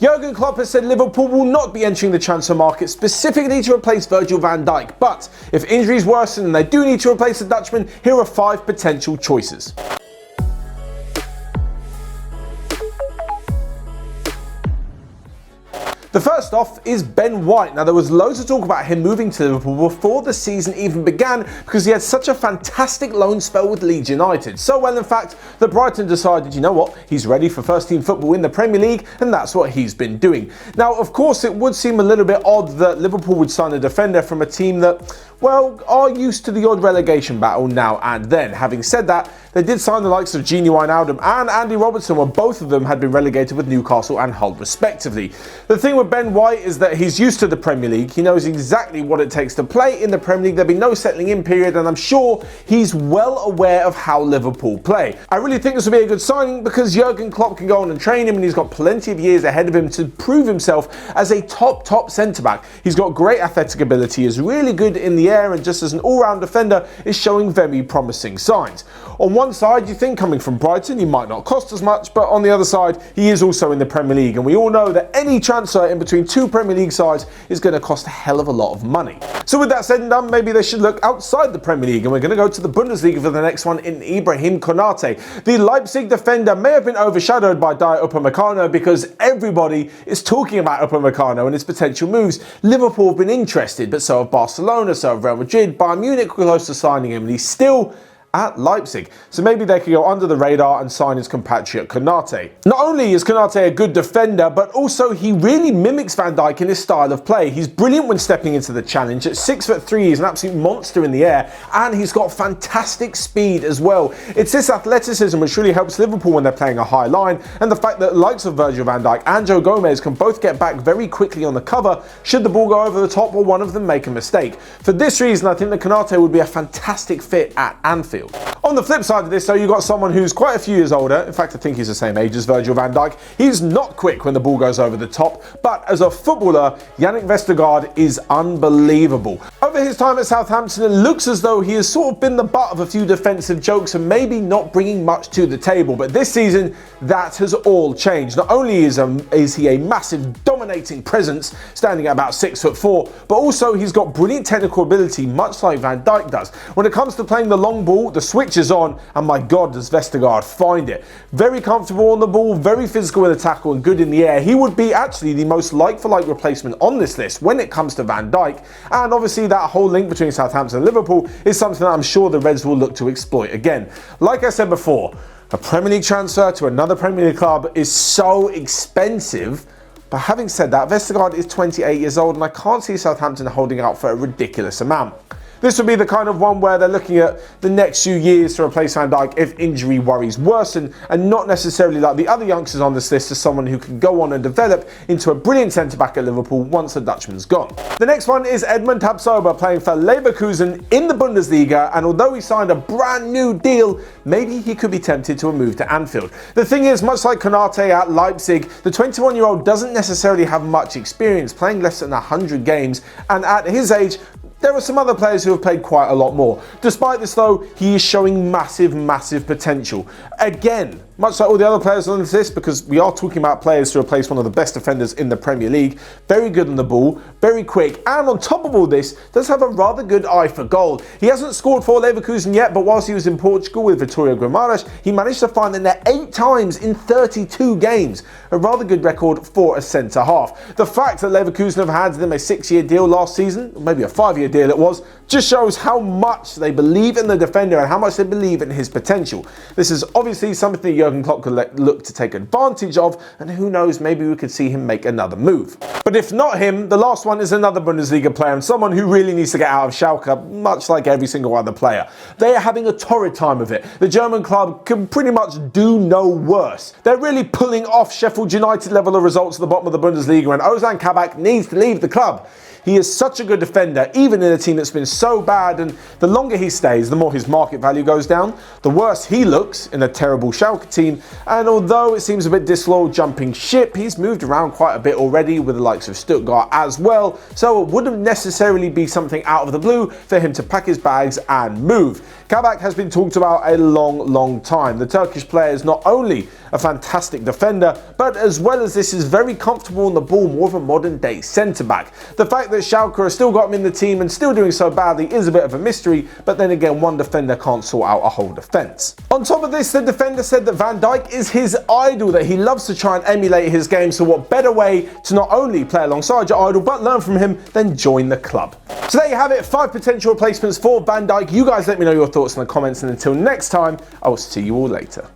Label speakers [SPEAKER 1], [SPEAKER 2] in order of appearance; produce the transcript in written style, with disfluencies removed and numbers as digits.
[SPEAKER 1] Jurgen Klopp has said Liverpool will not be entering the transfer market specifically to replace Virgil van Dijk, but if injuries worsen and they do need to replace the Dutchman, here are 5 potential choices. The first off is Ben White. Now, there was loads of talk about him moving to Liverpool before the season even began because he had such a fantastic loan spell with Leeds United. So well, in fact, that Brighton decided, you know what, he's ready for first-team football in the Premier League, and that's what he's been doing. Now, of course, it would seem a little bit odd that Liverpool would sign a defender from a team that, well, are used to the odd relegation battle now and then. Having said that, they did sign the likes of Gini Wijnaldum and Andy Robertson, where both of them had been relegated with Newcastle and Hull respectively. The thing with Ben White is that he's used to the Premier League. He knows exactly what it takes to play in the Premier League. There'll be no settling in period, and I'm sure he's well aware of how Liverpool play. I really think this will be a good signing because Jurgen Klopp can go on and train him, and he's got plenty of years ahead of him to prove himself as a top centre-back. He's got great athletic ability, is really good in the air, and just as an all-round defender is showing very promising signs. On one side, you think coming from Brighton, he might not cost as much, but on the other side, he is also in the Premier League, and we all know that any transfer in between 2 Premier League sides is going to cost a hell of a lot of money. So with that said and done, maybe they should look outside the Premier League, and we're going to go to the Bundesliga for the next one in Ibrahim Konate. The Leipzig defender may have been overshadowed by Dayot Upamecano because everybody is talking about Upamecano and his potential moves. Liverpool have been interested, but so have Barcelona, so have Real Madrid. Bayern Munich were close to signing him, and he's still at Leipzig. So maybe they could go under the radar and sign his compatriot Konate. Not only is Konate a good defender, but also he really mimics Van Dijk in his style of play. He's brilliant when stepping into the challenge. At 6'3", he's an absolute monster in the air, and he's got fantastic speed as well. It's this athleticism which really helps Liverpool when they're playing a high line, and the fact that likes of Virgil van Dijk and Joe Gomez can both get back very quickly on the cover should the ball go over the top or one of them make a mistake. For this reason, I think that Konate would be a fantastic fit at Anfield. On the flip side of this, though, you've got someone who's quite a few years older. In fact, I think he's the same age as Virgil van Dijk. He's not quick when the ball goes over the top, but as a footballer, Jannik Vestergaard is unbelievable. Over his time at Southampton, it looks as though he has sort of been the butt of a few defensive jokes and maybe not bringing much to the table. But this season, that has all changed. Not only is he a massive dominating presence, standing at about 6'4", but also he's got brilliant technical ability, much like Van Dijk does. When it comes to playing the long ball, the switch is on, and my God, does Vestergaard find it. Very comfortable on the ball, very physical with a tackle, and good in the air. He would be actually the most like-for-like replacement on this list when it comes to Van Dijk, and obviously that whole link between Southampton and Liverpool is something that I'm sure the Reds will look to exploit again. Like I said before, a Premier League transfer to another Premier League club is so expensive. But having said that, Vestergaard is 28 years old, and I can't see Southampton holding out for a ridiculous amount. This would be the kind of one where they're looking at the next few years to replace Van Dijk if injury worries worsen, and not necessarily like the other youngsters on this list as someone who can go on and develop into a brilliant centre-back at Liverpool once the Dutchman's gone. The next one is Edmond Tapsoba playing for Leverkusen in the Bundesliga, and although he signed a brand new deal, maybe he could be tempted to a move to Anfield. The thing is, much like Konate at Leipzig, the 21-year-old doesn't necessarily have much experience, playing less than 100 games, and at his age, there are some other players who have played quite a lot more. Despite this though, he is showing massive potential. Again, much like all the other players on this list, because we are talking about players to replace one of the best defenders in the Premier League. Very good on the ball, very quick, and on top of all this, does have a rather good eye for goal. He hasn't scored for Leverkusen yet, but whilst he was in Portugal with Vitória Guimarães, he managed to find the net 8 times in 32 games. A rather good record for a centre-half. The fact that Leverkusen have handed him a 6-year deal last season, or maybe a 5-year deal it was, just shows how much they believe in the defender and how much they believe in his potential. This is obviously something that Jurgen Klopp could look to take advantage of, and who knows, maybe we could see him make another move. But if not him, the last one is another Bundesliga player, and someone who really needs to get out of Schalke, much like every single other player. They are having a torrid time of it. The German club can pretty much do no worse. They're really pulling off Sheffield United level of results at the bottom of the Bundesliga, and Ozan Kabak needs to leave the club. He is such a good defender, even in a team that's been so bad, and the longer he stays, the more his market value goes down, the worse he looks in a terrible Schalke team, and although it seems a bit disloyal jumping ship, he's moved around quite a bit already with the likes of Stuttgart as well, so it wouldn't necessarily be something out of the blue for him to pack his bags and move. Kabak has been talked about a long time. The Turkish player is not only a fantastic defender, but as well as this is very comfortable on the ball, more of a modern day centre-back. The fact that Schalke has still got him in the team and still doing so badly is a bit of a mystery, but then again, one defender can't sort out a whole defence. On top of this, the defender said that Van Dijk is his idol, that he loves to try and emulate his game, so what better way to not only play alongside your idol, but learn from him than join the club. So there you have it, 5 potential replacements for Van Dijk. You guys let me know your thoughts in the comments, and until next time, I will see you all later.